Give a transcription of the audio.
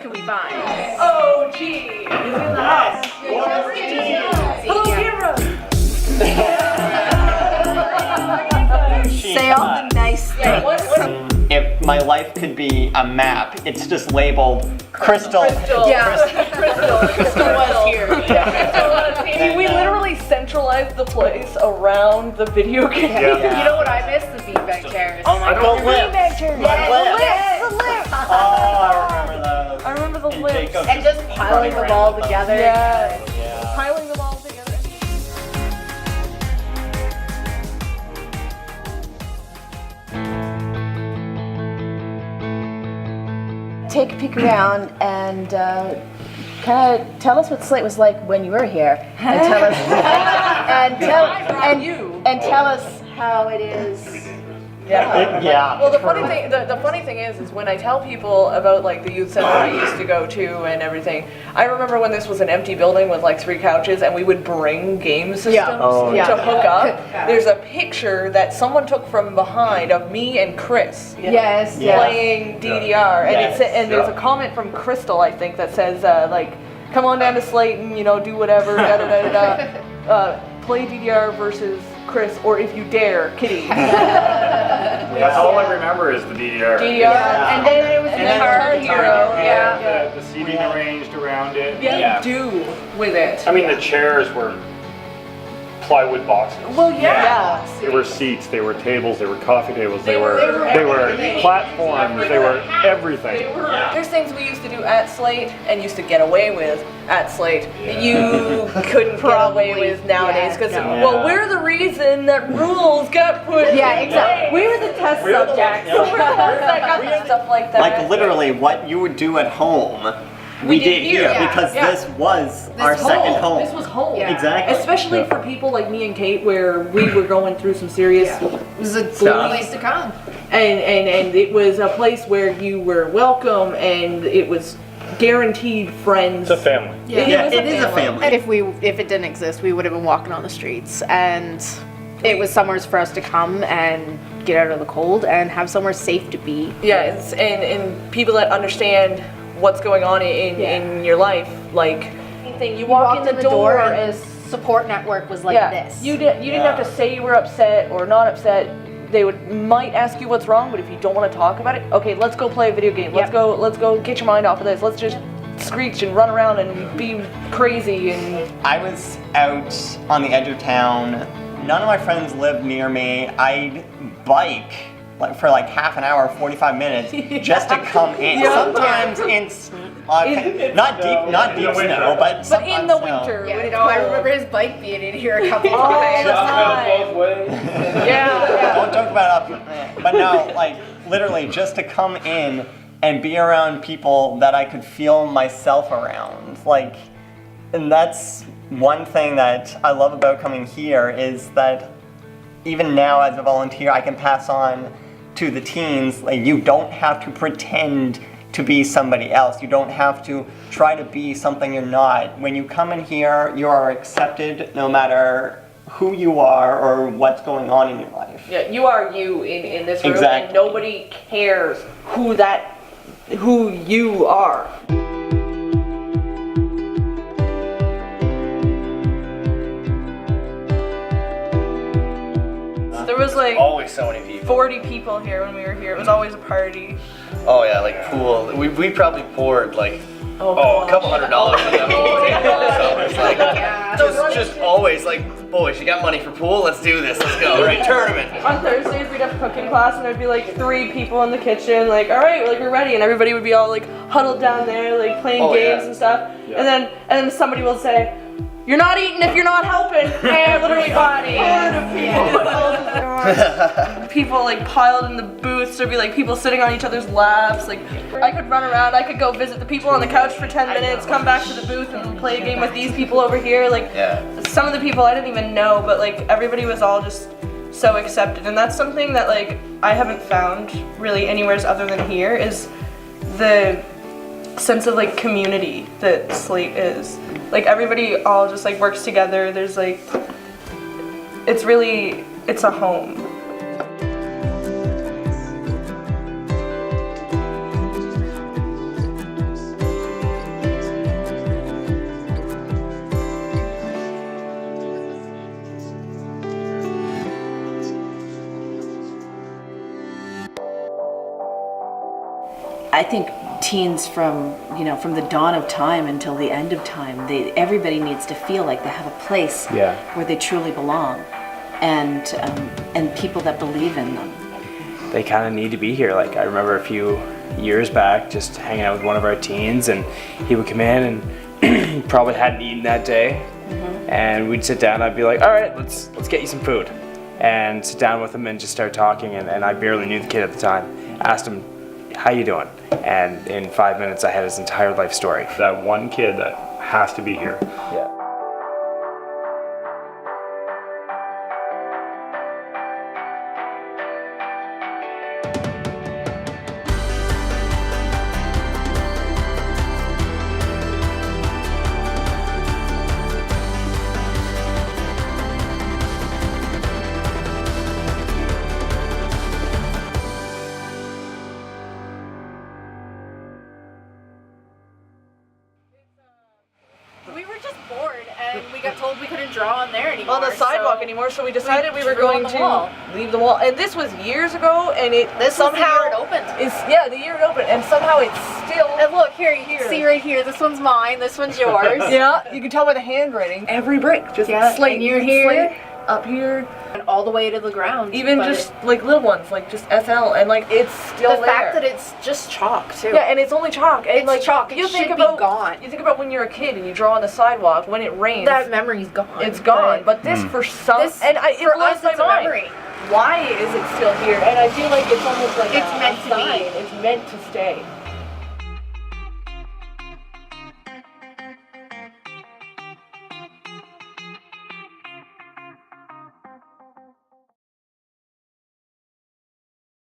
can we find? Oh, gee. He's in the house. Hello, camera. Say all the nice things. If my life could be a map, it's just labeled Crystal. Yeah. Crystal was here. We literally centralized the place around the video game. You know what I miss? The beanbag chairs. Oh my god, the beanbag chairs. The lift. Oh, I remember those. the lips. And just piling them all together. Yeah. Piling them all together. Take a peek around and kind of tell us what Slate was like when you were here, and tell us and tell us how it is. Yeah. Well, the funny thing is when I tell people about like the youth center I used to go to and everything, I remember when this was an empty building with like 3 couches and we would bring game systems to hook up. There's a picture that someone took from behind of me and Chris playing DDR, and there's a comment from Crystal, I think, that says like, come on down to Slate and do whatever, play DDR versus Chris, or if you dare, Kitty. That's all I remember is the DDR. And then it was Guitar Hero. The seating arranged around it. Do with it. I mean, the chairs were plywood boxes. Well, There were seats, they were tables, they were coffee tables, they were platforms, they were everything. There's things we used to do at Slate and used to get away with at Slate that you couldn't get away with nowadays because we're the reason that rules got put in exactly. We were the test subjects. So we're the ones that got stuff like that. Like literally what you would do at home, we did here because this was our second home. This was home. Exactly. Especially for people like me and Kate, where we were going through some serious It was a place to come. and it was a place where you were welcome and it was guaranteed friends. It's a family. It is a family. And if it didn't exist, we would have been walking on the streets, and it was somewhere for us to come and get out of the cold and have somewhere safe to be. Yes, and people that understand what's going on in your life, like anything. You walk in the door and the support network was like this. You didn't have to say you were upset or not upset. They might ask you what's wrong, but if you don't want to talk about it, okay, let's go play a video game. Let's go get your mind off of this. Let's just screech and run around and be crazy. And I was out on the edge of town. None of my friends lived near me. I'd bike for like half an hour, 45 minutes, just to come in. Sometimes in not deep snow, but in the winter. I remember his bike being in here a couple all times. the time. Both ways. Don't joke about it. But no, like literally just to come in and be around people that I could feel myself around. And that's one thing that I love about coming here is that even now as a volunteer, I can pass on to the teens, like you don't have to pretend to be somebody else. You don't have to try to be something you're not. When you come in here, you are accepted no matter who you are or what's going on in your life. Yeah, you are you in this room, Exactly. and nobody cares who you are. There was like Always so many people. 40 people here when we were here. It was always a party. Oh yeah, like pool. We probably poured like a couple $100 for that pool table. So it's like just always like, boys, you got money for pool? Let's do this. Let's go. Right, tournament. On Thursdays we'd have cooking class and there'd be like 3 people in the kitchen, like, all right, like we're ready, and everybody would be all like huddled down there, like playing games and stuff. Yeah. And then somebody will say, "You're not eating if you're not helping." And literally horde of people. People like piled in the booths. There'd be like people sitting on each other's laps. Like I could run around. I could go visit the people on the couch for 10 minutes, come back to the booth and play a game with these people over here. Like some of the people I didn't even know, but like everybody was all just so accepted. And that's something that like I haven't found really anywhere other than here, is the sense of like community that Slate is. Like everybody all just like works together. There's like, it's a home. I think teens from the dawn of time until the end of time, everybody needs to feel like they have a place where they truly belong, and people that believe in them. They kind of need to be here. Like I remember a few years back just hanging out with one of our teens, and he would come in and he probably hadn't eaten that day, and we'd sit down. I'd be like, all right, let's get you some food, and sit down with him and just start talking. And I barely knew the kid at the time. Asked him, how you doing? And in 5 minutes I had his entire life story. That one kid that has to be here. Yeah. We were just bored, and we got told we couldn't draw on there anymore. On the sidewalk so anymore, so we decided we were drew on going the to wall. leave the wall. And this was years ago, and This somehow was the year it opened. the year it opened, and somehow it's still. And look here, you can see right here. This one's mine. This one's yours. Yeah, you can tell by the handwriting. Every brick, just slate. And you're here. Slate, up here, And all the way to the ground. even But just like little ones, like just SL, and like it's still the there. fact that it's just chalk too. Yeah, and it's only chalk. And It's like chalk. It you think should be about gone. You think about when you're a kid and you draw on the sidewalk when it rains. That memory's gone. It's gone. But this for some This- and it for blows us, my it's a mind. memory. Why is it still here? And I feel like it's almost like It's meant to be. It's meant to stay.